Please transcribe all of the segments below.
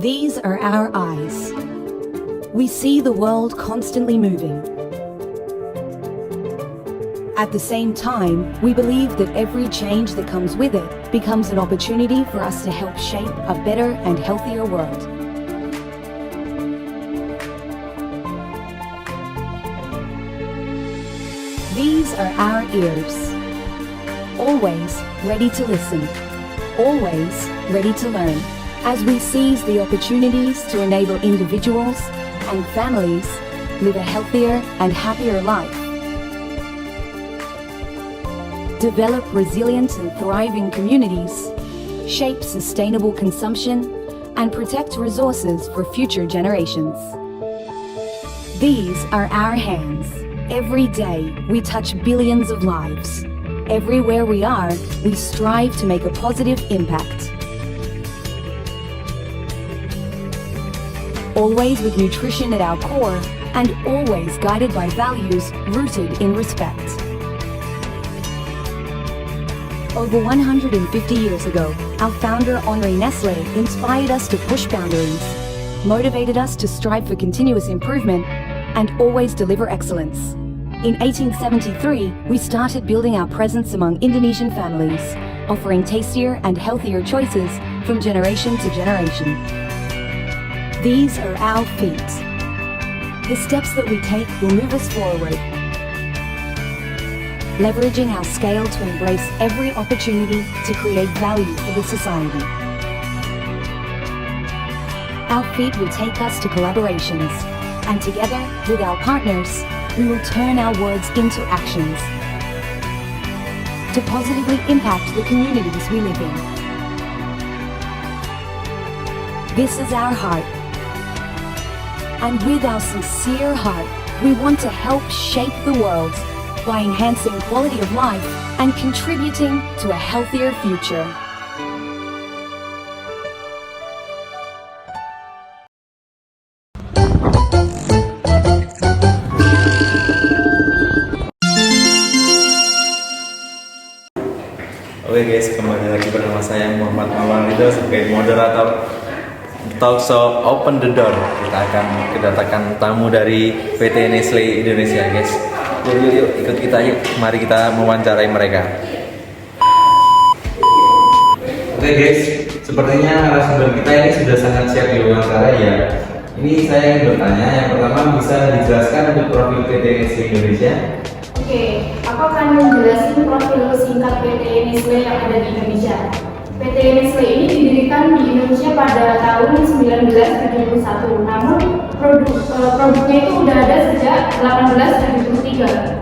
These are our eyes. We see the world constantly moving. At the same time, we believe that every change that comes with it becomes an opportunity for us to help shape a better and healthier world. These are our ears. Always ready to listen. Always ready to learn. As we seize the opportunities to enable individuals and families live a healthier and happier life. Develop resilient and thriving communities, shape sustainable consumption, and protect resources for future generations. These are our hands. Every day, we touch billions of lives. Everywhere we are, we strive to make a positive impact. Always with nutrition at our core, and always guided by values rooted in respect. Over 150 years ago, our founder Henri Nestlé inspired us to push boundaries, motivated us to strive for continuous improvement, and always deliver excellence. In 1873, we started building our presence among Indonesian families, offering tastier and healthier choices from generation to generation. These are our feet. The steps that we take will move us forward, leveraging our scale to embrace every opportunity to create value for the society. Our feet will take us to collaborations, and together with our partners, we will turn our words into actions to positively impact the communities we live in. This is our heart. And with our sincere heart, we want to help shape the world by enhancing quality of life and contributing to a healthier future. Oke guys, kembali lagi bersama saya Muhammad Mawan itu sebagai moderator Talkshow Open the Door. Kita akan kedatangan tamu dari PT Nestlé Indonesia guys. Yuk ikut kita yuk. Mari kita mewawancarai mereka. Oke guys, sepertinya narasumber kita ini sudah sangat siap diwawancara ya. Ini saya ingin bertanya, yang pertama bisa dijelaskan untuk profil PT Nestlé Indonesia? Oke, aku akan menjelaskan profil singkat PT Nestlé yang ada di Indonesia. PT Nestlé ini didirikan di Indonesia pada tahun 1971, namun produknya itu udah ada sejak 1873.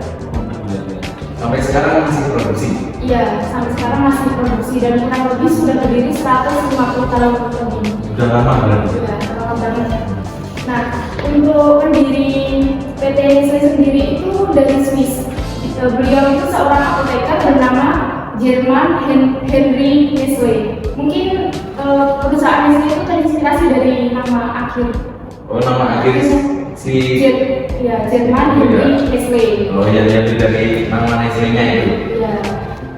Sampai sekarang masih produksi? Iya, sampai sekarang masih produksi dan kurang lebih sudah berdiri 150 tahun lebih. Sudah lama berarti? Sudah lama banget. Nah, untuk pendiri PT Nestlé sendiri itu dari Swiss. Beliau itu seorang apoteker bernama Jerman Henry Nestlé. Mungkin perusahaan Nestlé itu terinspirasi dari nama akhir. Oh, nama akhir si Jerman Henry Nestlé. Oh iya, itu dari nama Nestlé-nya itu. Iya.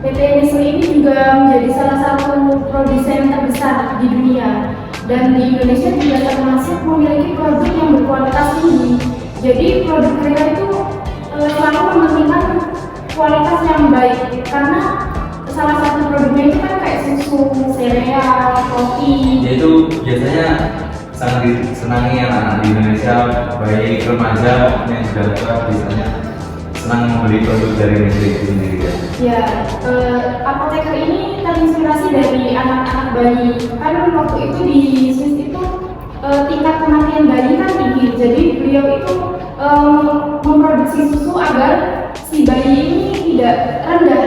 PT Nestlé ini juga menjadi salah satu produsen terbesar di dunia, dan di Indonesia juga termasuk memiliki produk yang berkualitas tinggi. Jadi produk mereka itu selalu mementingkan kualitas yang baik, karena salah satu produknya itu kan kayak susu, sereal, kopi. Itu biasanya sangat disenangi anak-anak di Indonesia, baik remaja yang sudah tua biasanya senang membeli produk dari Nestlé itu sendiri ya. Ya, apoteker ini terinspirasi dari anak-anak bayi. Kan waktu itu di Swiss itu tingkat kematian bayi kan tinggi, jadi beliau itu memproduksi susu agar si bayi ini tidak rendah,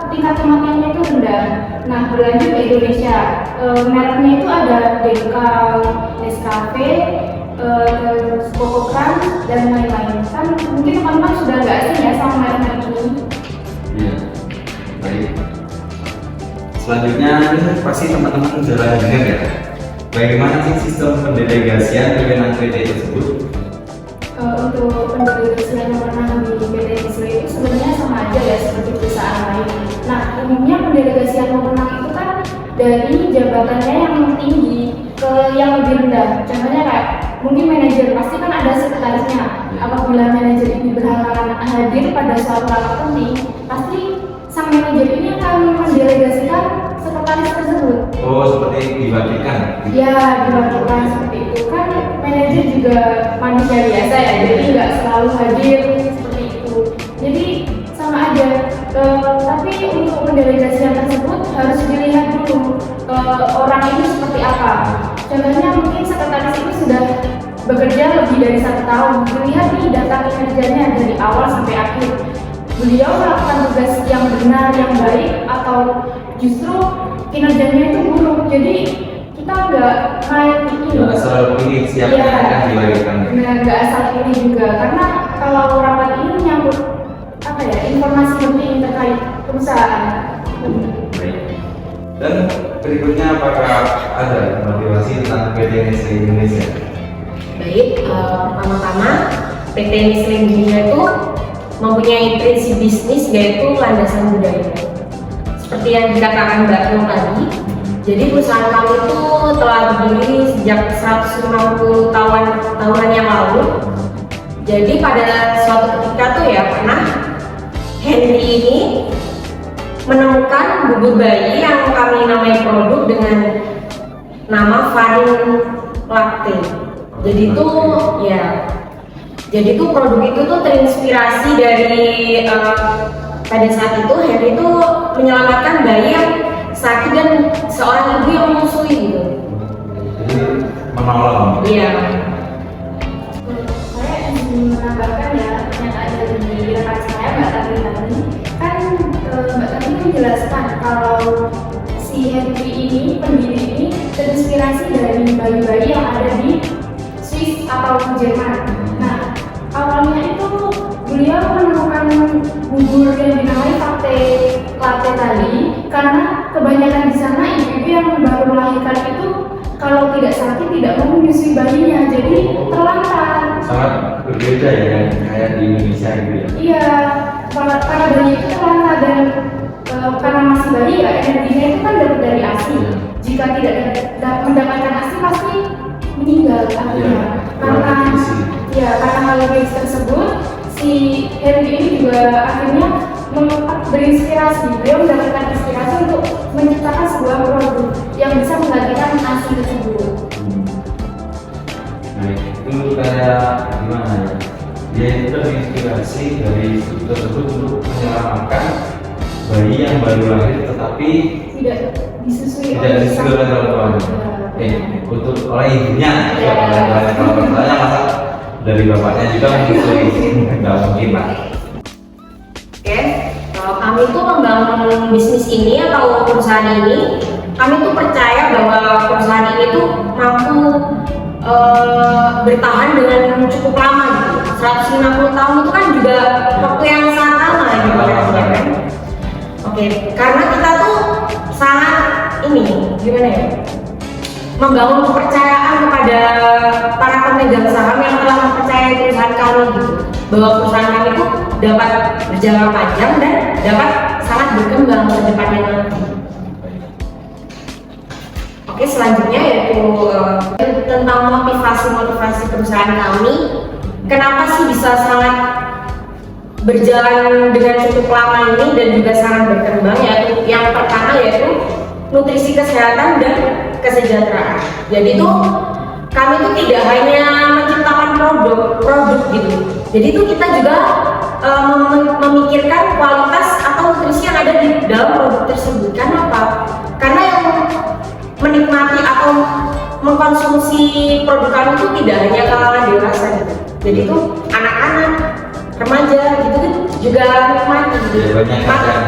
tingkat kematiannya itu rendah. Nah, berlanjut ke Indonesia, mereknya itu ada Delikal, Nescafe, Coco Crunch, dan lain-lain. Kan mungkin teman-teman sudah nggak asing ya sama merek-merek ini. Iya, baik. Selanjutnya ini pasti teman-teman sudah dengar ya. Bagaimana sih sistem pendelegasian pimpinan PT tersebut? Untuk pendelegasian yang pernah di PT Nestlé itu sebenarnya sama aja ya seperti perusahaan lain. Nah, umumnya pendelegasian pemenang itu kan dari jabatannya yang tinggi. ke yang lebih rendah. Contohnya kayak mungkin manajer, pasti kan ada sekretarisnya. Apabila manajer ini berhalangan hadir pada suatu rapat penting, pasti sang manajer ini akan mendelegasikan sekretaris tersebut. Oh, seperti dibagikan. Ya, dilakukan seperti itu. Kan manajer juga manusia biasa ya, jadi nggak selalu hadir seperti itu. Jadi sama aja. Tapi untuk pendelegasian tersebut harus dilihat dulu orang ini seperti apa. Contohnya mungkin sekretaris itu sudah bekerja lebih dari 1 tahun. Dilihat nih data kinerjanya dari awal sampai akhir. Beliau melakukan tugas yang benar, yang baik, atau justru kinerjanya itu buruk. Jadi kita nggak main ini. Nggak asal pilih siapa yang akan dibagikan. Benar, nggak asal pilih juga. Karena kalau rapat ini menyangkut apa ya, informasi penting terkait perusahaan. Baik. Dan berikutnya apakah ada motivasi tentang PT Nestle Indonesia? Baik, pertama-tama PT Nestle Indonesia itu mempunyai prinsip bisnis yaitu landasan budaya. Seperti yang dikatakan Mbak Nur tadi, jadi perusahaan kami itu telah berdiri sejak 150 tahunan yang lalu. Jadi pada suatu ketika tuh ya pernah Henry ini menemukan bubur bayi yang kami namai produk dengan nama Farin Latte. Jadi itu produk itu tuh terinspirasi dari pada saat itu Henry itu menyelamatkan bayi yang sakit dan seorang ibu yang menyusui gitu. Jadi menolong. Iya. Saya ingin menambahkan ya yang ada di rekan saya Mbak Tati tadi. Kan Mbak Tati menjelaskan kalau si Henry ini, pendiri ini terinspirasi dari bayi-bayi yang ada di Swiss atau Jerman. Nah, awalnya itu beliau menemukan bubur yang dinamai latte tadi karena kebanyakan di sana ibu-ibu yang baru melahirkan itu kalau tidak sakit tidak mau menyusui bayinya, jadi terlantar. Sangat berbeda ya kan kayak di Indonesia gitu ya. Iya, para bayi itu terlantar dan karena masih bayi ya energinya itu kan dapat dari ASI. Jika tidak mendapatkan ASI pasti meninggal akhirnya. Karena hal tersebut si Henry ini juga akhirnya berinspirasi. Beliau mendapatkan inspirasi untuk menciptakan sebuah produk yang bisa menggantikan ASI tersebut. Nah, itu kayak gimana ya? Dia itu terinspirasi dari studi tersebut untuk menyelamatkan bayi yang baru lahir tetapi Tidak disusui oleh orang tuanya. Untuk oleh ibunya, ya, oleh orang tuanya masa dari bapaknya juga menyusui, nggak mungkin lah. Oke, kami tuh membangun bisnis ini atau perusahaan ini, kami tuh percaya bahwa perusahaan ini tuh mampu bertahan dengan cukup lama gitu. 150 tahun itu kan juga waktu yang sangat lama gitu kan. Oke, karena kita tuh sangat gimana ya? Membangun kepercayaan kepada para pemegang saham yang telah mempercayai perusahaan kami gitu, bahwa perusahaan kami itu dapat berjalan panjang dan dapat sangat berkembang ke depannya nanti. Oke, selanjutnya yaitu tentang motivasi perusahaan kami. Kenapa sih bisa sangat berjalan dengan cukup lama ini dan juga sangat berkembang? Yaitu yang pertama yaitu nutrisi kesehatan dan kesejahteraan. Jadi tuh kami tuh tidak hanya menciptakan produk gitu. Jadi tuh kita juga memikirkan kualitas atau nutrisi yang ada di dalam produk tersebut. Kenapa? Karena yang menikmati atau mengkonsumsi produk kami itu tidak hanya kalangan dewasa gitu. Jadi tuh anak-anak, remaja gitu kan juga menikmati gitu. Ya, banyak yang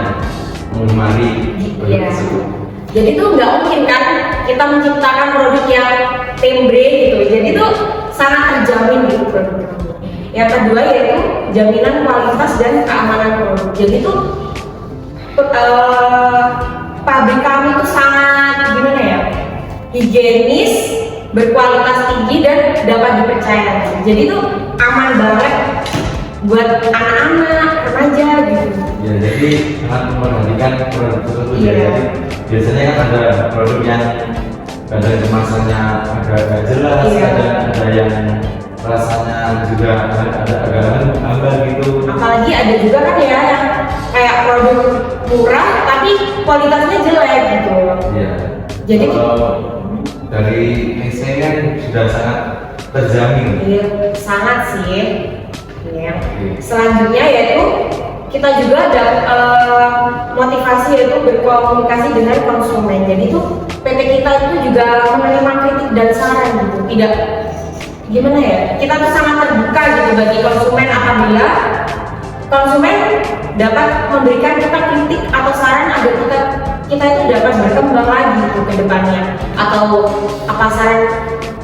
mengemari produk tersebut. Jadi tuh nggak mungkin kan kita menciptakan produk yang tembre gitu. Jadi tuh sangat terjamin gitu produk kami. Yang kedua yaitu jaminan kualitas dan keamanan produk. Jadi tuh pabrik kami tuh sangat gimana ya, higienis, berkualitas tinggi dan dapat dipercaya. Jadi tuh aman banget buat anak-anak, remaja gitu. Ya, jadi sangat memperhatikan produk tersebut. Iya. Ya. Biasanya kan ada produk yang kadang kemasannya agak jelas, Iya. kadang ada yang rasanya juga ada agak hambar gitu. Apalagi ada juga kan ya yang kayak produk murah tapi kualitasnya jelek gitu. Iya. Jadi kalau dari Nestle kan sudah sangat terjamin. iya, sangat sih. Iya. Oke. Selanjutnya yaitu kita juga ada motivasi yaitu berkomunikasi dengan konsumen. Jadi tuh PT kita itu juga menerima kritik dan saran gitu. Tidak gimana ya? Kita tuh sangat terbuka gitu bagi konsumen apabila konsumen dapat memberikan kita kritik atau saran agar kita itu dapat berkembang lagi gitu ke depannya. Atau apa saran?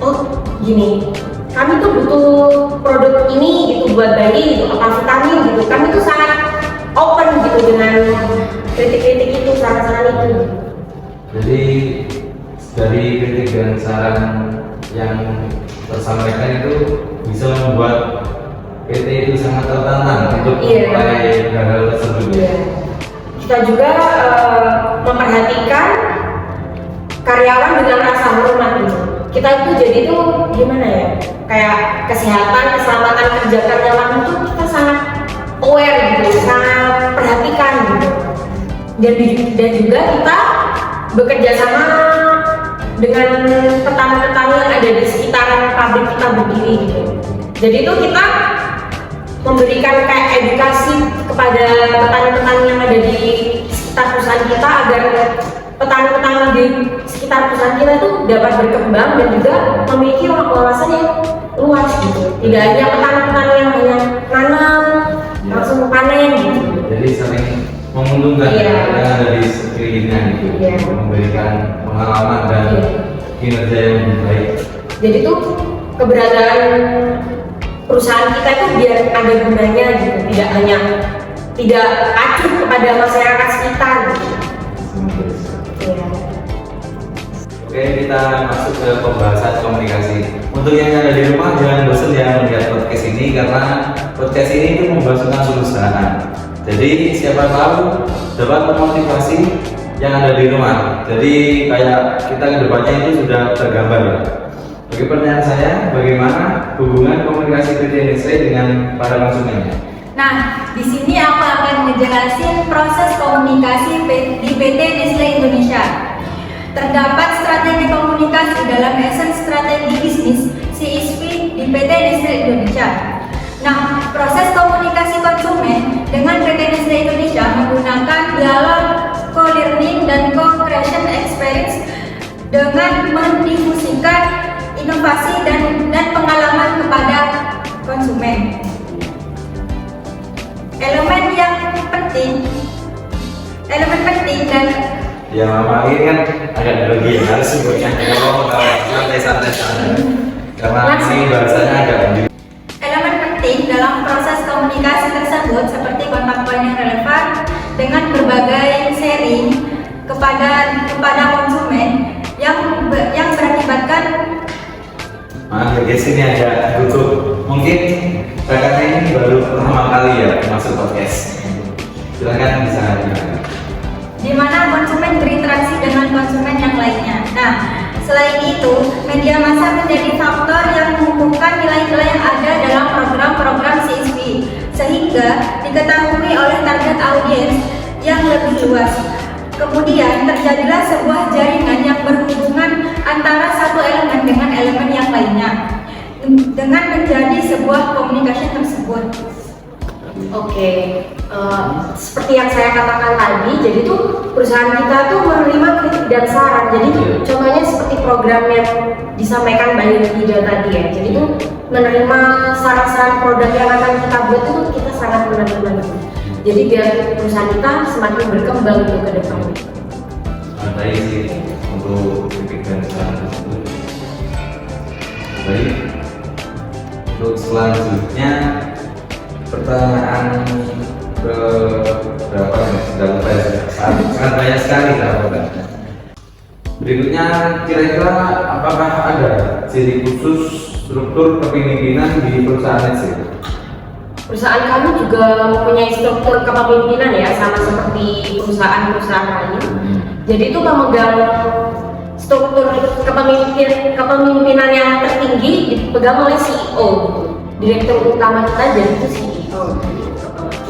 Oh gini, kami tuh butuh produk ini gitu buat bayi gitu, apa vitamin gitu. Kami tuh sangat open gitu dengan kritik-kritik itu, saran-saran itu. Jadi dari kritik dan saran yang tersampaikan itu bisa membuat PT itu sangat tertantang untuk Iya. memulai hal tersebut. Iya. Kita juga memperhatikan karyawan dengan rasa hormat gitu. Kita itu jadi tuh gimana ya? Kayak kesehatan, keselamatan kerja karyawan itu kita sangat aware gitu, sangat perhatikan gitu. Dan juga kita bekerja sama dengan petani-petani yang ada di sekitaran pabrik kita berdiri gitu. Jadi itu kita memberikan kayak edukasi kepada petani-petani yang ada di sekitar perusahaan kita agar petani-petani di sekitar perusahaan kita itu dapat berkembang dan juga memiliki wawasan yang luas gitu. Tidak hanya petani-petani yang hanya nanam langsung panen gitu. Jadi saling menguntungkan Iya. yang ada di sekelilingnya gitu, Iya. memberikan pengalaman dan Iya. kinerja yang lebih baik. Jadi tuh keberadaan perusahaan kita itu biar ada gunanya gitu, tidak acuh kepada masyarakat sekitar gitu. Iya. Oke, kita masuk ke pembahasan komunikasi. Untuk yang ada di rumah jangan bosan ya melihat podcast ini karena podcast ini itu membahas tentang perusahaan. Jadi siapa tahu dapat memotivasi yang ada di rumah. Jadi kayak kita kedepannya itu sudah tergambar ya. Bagi pertanyaan saya, bagaimana hubungan komunikasi PT Nestle dengan para konsumennya? Nah, di sini aku akan ngejelasin proses komunikasi di PT Nestle Indonesia. Terdapat strategi komunikasi dalam essence strategi bisnis CSV di PT Nestle Indonesia. Nah, proses komunikasi konsumen dengan PT Nestle Indonesia menggunakan dialog, co-learning, dan co-creation experience dengan mendifusikan inovasi dan pengalaman kepada konsumen. Elemen penting dan Ya mama ini kan agak grogi ya, harus sebutnya ngomong santai-santai karena ini bahasanya agak lanjut. elemen penting dalam proses komunikasi tersebut seperti kontak poin yang relevan dengan berbagai sharing kepada konsumen yang berakibatkan. Guys, ini ada butuh mungkin kakaknya ini baru pertama kali ya masuk podcast. Silakan bisa di mana konsumen berinteraksi dengan konsumen yang lainnya. Nah, selain itu, media massa menjadi faktor yang menumbuhkan nilai-nilai yang ada dalam program-program CSV, sehingga diketahui oleh target audiens yang lebih luas. Kemudian terjadilah sebuah jaringan yang berhubungan antara satu elemen dengan elemen yang lainnya, dengan menjadi sebuah komunikasi tersebut. Oke, seperti yang saya katakan tadi, jadi tuh perusahaan kita tuh menerima kritik dan saran. Jadi contohnya seperti program yang disampaikan Mbak Lida tadi ya. Jadi tuh menerima saran-saran produk yang akan kita buat itu kita sangat menerima. Jadi biar perusahaan kita semakin berkembang gitu ke depan. baik sih untuk kritik dan saran tersebut. Baik, untuk selanjutnya pertanyaan ke berapa ya? Sudah lupa ya, sangat banyak sekali lah. Berikutnya, kira-kira apakah ada ciri khusus struktur kepemimpinan di perusahaan Nestle? Perusahaan kami juga mempunyai struktur kepemimpinan ya, sama seperti perusahaan-perusahaan lain. Jadi itu pemegang struktur kepemimpinan yang tertinggi dipegang oleh CEO, direktur utama kita jadi itu CEO,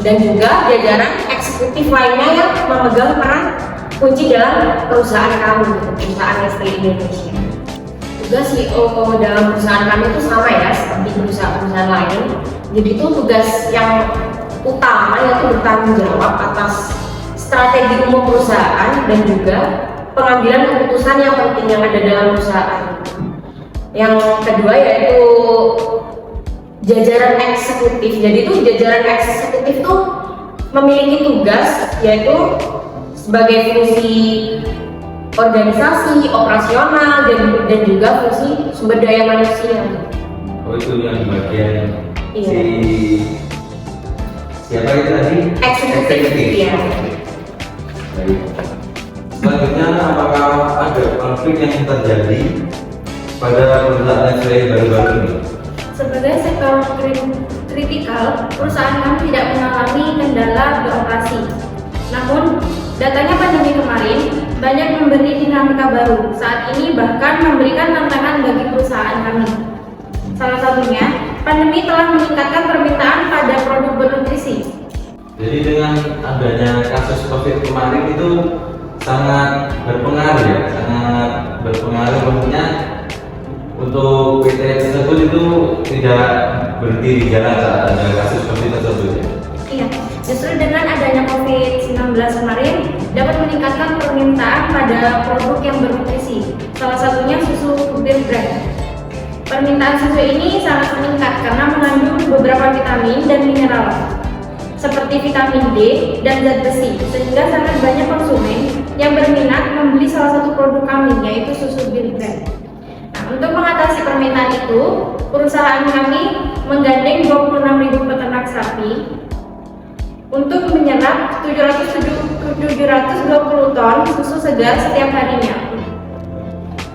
dan juga jajaran eksekutif lainnya yang memegang peran kunci dalam perusahaan kami, perusahaan Nestle Indonesia. Juga CEO dalam perusahaan kami itu sama ya seperti perusahaan-perusahaan lain. Jadi itu tugas yang utama yaitu bertanggung jawab atas strategi umum perusahaan dan juga pengambilan keputusan yang penting yang ada dalam perusahaan. Yang kedua yaitu jajaran eksekutif. Jadi itu jajaran eksekutif itu memiliki tugas yaitu sebagai fungsi organisasi, operasional, dan juga fungsi sumber daya manusia. Oh itu yang bagian Iya. siapa itu tadi? Eksekutif. Iya. Baik. Selanjutnya, apakah ada konflik yang terjadi pada perusahaan Nestle baru-baru ini? Sebagai sektor kritikal, perusahaan kami tidak mengalami kendala beroperasi. Namun, datanya pandemi kemarin banyak memberi dinamika baru. Saat ini bahkan memberikan tantangan bagi perusahaan kami. Salah satunya, pandemi telah meningkatkan permintaan pada produk bernutrisi. Jadi dengan adanya kasus COVID kemarin itu sangat berpengaruh ya, sangat berpengaruh maksudnya untuk PT tersebut itu tidak berhenti di jalan saat ada kasus COVID tersebut ya. Iya, justru dengan adanya COVID-19 kemarin dapat meningkatkan permintaan pada produk yang bernutrisi. Salah satunya susu Beer Brand. Permintaan susu ini sangat meningkat karena mengandung beberapa vitamin dan mineral seperti vitamin D dan zat besi, sehingga sangat banyak konsumen yang berminat membeli salah satu produk kami, yaitu susu Beer Brand. Nah, untuk mengatasi permintaan itu, perusahaan kami menggandeng 26.000 peternak sapi untuk menyerap 720 ton susu segar setiap harinya.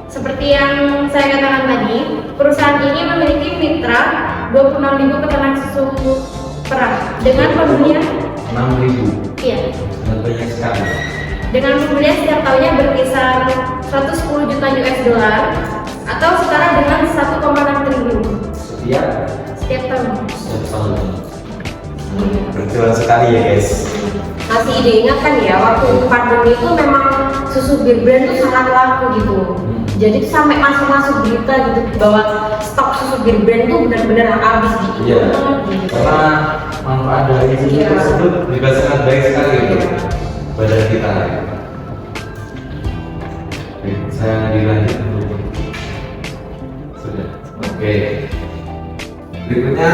Seperti yang saya katakan tadi, perusahaan ini memiliki mitra 26.000 peternak susu perah dengan pembelian 6.000. iya, Sangat banyak sekali. dengan pembelian setiap tahunnya berkisar 110 juta US dollar atau setara dengan 1,6 triliun Setiap tahun. tahun. Berjualan sekali ya guys. Masih diingat kan ya, waktu pandemi itu memang susu Beer Brand itu sangat laku gitu. Jadi sampai masuk berita gitu bahwa stok susu Beer Brand itu benar-benar habis gitu. Iya. Karena manfaat dari susu Iya. tersebut juga sangat baik sekali untuk badan kita. Oke, saya dilanjut dulu. Sudah. Oke. Berikutnya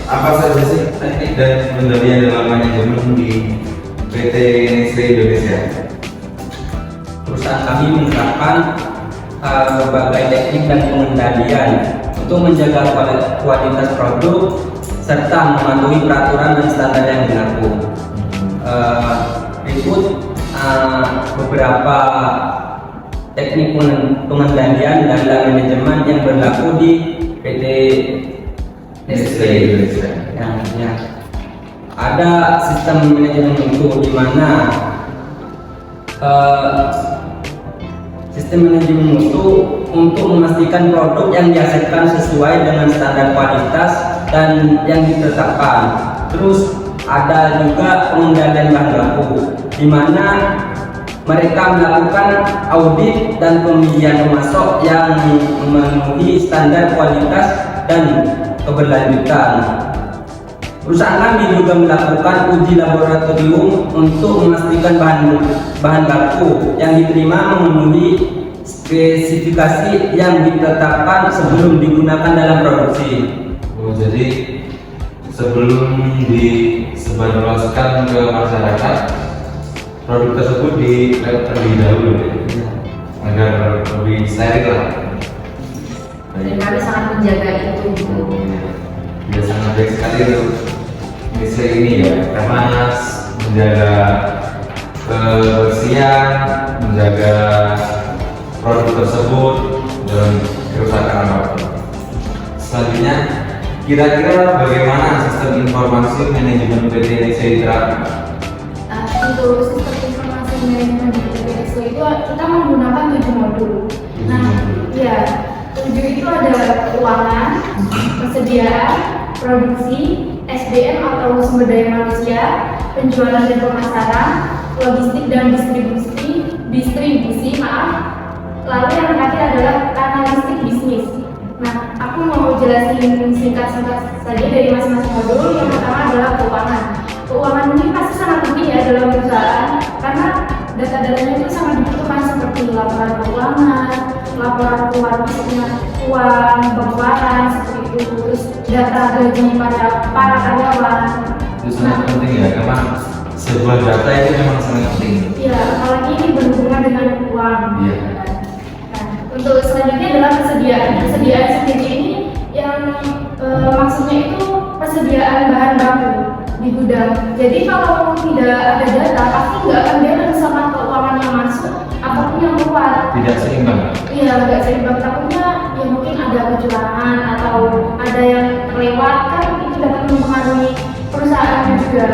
apa saja sih teknik dan pengendalian dalam manajemen di PT Nestle Indonesia? Perusahaan kami menerapkan berbagai teknik dan pengendalian untuk menjaga kualitas produk serta mematuhi peraturan dan standar yang berlaku. Berikut beberapa teknik pengendalian dan manajemen yang berlaku di PT Nestle Indonesia. Ya. Ada sistem manajemen mutu di mana sistem manajemen mutu untuk memastikan produk yang dihasilkan sesuai dengan standar kualitas dan yang ditetapkan. Terus ada juga pengendalian bahan baku, di mana mereka melakukan audit dan pemilihan pemasok yang memenuhi standar kualitas dan keberlanjutan. Perusahaan kami juga melakukan uji laboratorium untuk memastikan bahan baku yang diterima memenuhi spesifikasi yang ditetapkan sebelum digunakan dalam produksi. Oh, jadi sebelum disebarluaskan ke masyarakat, produk tersebut di lab terlebih dahulu ya, agar lebih steril lah. Dan kami sangat menjaga itu. Ya sangat baik sekali untuk Nestle ini ya, karena menjaga kebersihan, menjaga produk tersebut dan kerusakan apapun. Selanjutnya, kira-kira bagaimana sistem informasi manajemen PT Nestle diterapkan? Untuk sistem informasi manajemen di PT Nestle itu kita menggunakan 7 modul. Nah, ya 7 itu ada keuangan, persediaan, produksi, SDM atau sumber daya manusia, penjualan dan pemasaran, logistik dan distribusi, lalu yang terakhir adalah analistik bisnis. Nah, aku mau jelasin singkat-singkat saja dari masing-masing modul. Yang pertama adalah keuangan. Keuangan ini pasti sangat penting ya dalam perusahaan, karena data-datanya itu sangat dibutuhkan seperti laporan keuangan, laporan keluar masuknya uang, pengeluaran seperti itu, terus data gaji pada para karyawan. Itu sangat penting ya, karena sebuah data itu memang sangat penting. Iya, apalagi ini berhubungan dengan uang. Iya. Nah, untuk selanjutnya adalah persediaan. Persediaan sendiri ini yang maksudnya itu persediaan bahan baku di gudang. Jadi kalau tidak ada data, pasti nggak akan balance sama keuangan yang masuk ataupun yang keluar. Tidak seimbang. Iya, nggak seimbang. Takutnya ya mungkin ada kecurangan atau ada yang terlewatkan, itu dapat mempengaruhi perusahaan juga.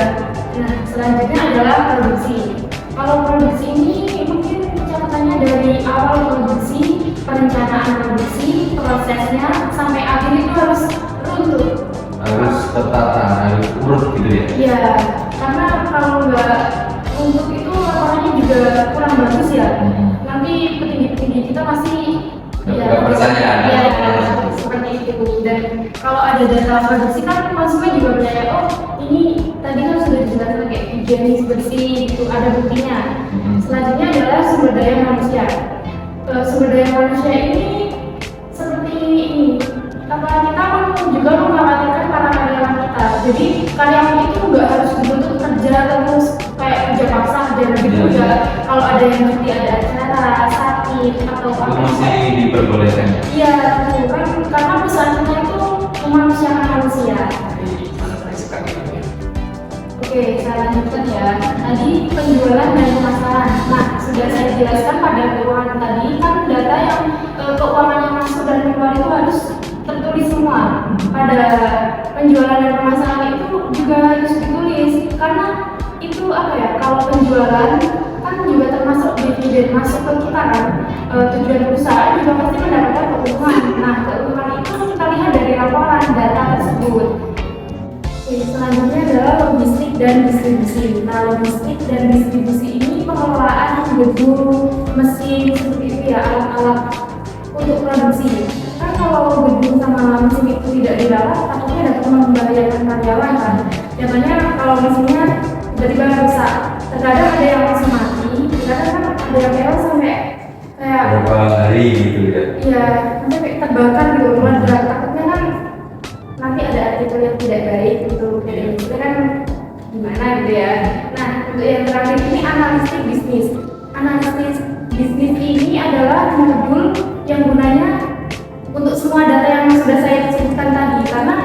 Nah, selanjutnya adalah produksi. Kalau produksi ini mungkin catatannya dari awal produksi, perencanaan produksi, prosesnya sampai akhir itu harus runtuh. Harus tertata, harus urut gitu ya. Iya, karena kalau nggak runtuh itu laporannya juga kurang bagus ya. Nanti petinggi-petinggi kita pasti Nggak percaya. ya, seperti itu. Dan kalau ada data produksi kan konsumen juga percaya, oh ini tadi kan sudah dijelaskan kayak higienis bersih itu ada buktinya. Selanjutnya adalah sumber daya manusia. Sumber daya manusia ini seperti ini, kita juga mengkhawatirkan para karyawan kita. Jadi karyawan itu nggak harus dituntut kerja terus kayak kerja paksa, kerja lebih juga. Kalau ada yang cuti, ada acara, sakit atau Itu apa, masih diperbolehkan. iya tuh kan, karena perusahaan kita itu memanusiakan manusia. Oke, saya lanjutkan ya. Tadi penjualan dan pemasaran. Nah, sudah saya jelaskan pada keuangan tadi kan data yang keuangan yang masuk dan keluar itu harus tertulis semua. Pada penjualan dan pemasaran itu juga harus ditulis, karena itu apa ya? Kalau penjualan kan juga termasuk dividen masuk ke kita kan. Tujuan perusahaan juga pasti mendapatkan keuntungan. Nah, keuntungan itu kita lihat dari laporan data tersebut. Oke, selanjutnya adalah logistik dan distribusi. Nah, logistik dan distribusi ini pengelolaan gedung, mesin, seperti itu ya, alat-alat untuk produksi. Kan kalau gedung sama mesin itu tidak dirawat, takutnya dapat membahayakan karyawan kan. Contohnya kalau mesinnya tiba-tiba rusak, terkadang ada yang langsung mati, terkadang kan ada yang lewat sampai kayak Berapa hari gitu ya? iya, sampai kayak terbakar gitu, keluar berat. Takutnya kan nanti ada artikel yang tidak baik gitu, jadi itu kan gimana gitu ya. Nah, untuk yang terakhir ini analistik bisnis. Analistik bisnis ini adalah modul yang gunanya untuk semua data yang sudah saya sebutkan tadi, karena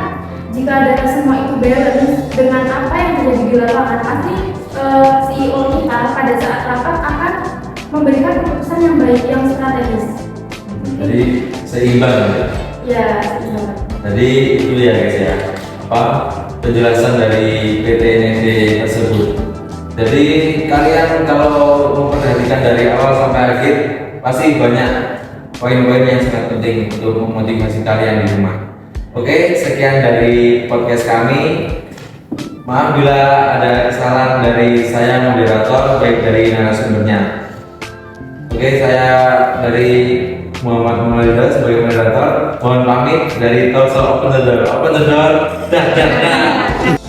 jika data semua itu balance dengan apa yang terjadi di lapangan, pasti CEO kita pada saat rapat akan memberikan keputusan yang baik, yang strategis. Jadi seimbang ya. Ya, seimbang. Jadi itu ya guys ya, penjelasan dari PT NED tersebut. Jadi kalian kalau memperhatikan dari awal sampai akhir pasti banyak poin-poin yang sangat penting untuk memotivasi kalian di rumah. Oke, sekian dari podcast kami. Maaf bila ada kesalahan dari saya moderator baik dari narasumbernya. Oke, saya dari Muhammad Ridho sebagai moderator, mohon pamit dari Talkshow Open the Door. Open the door, dah.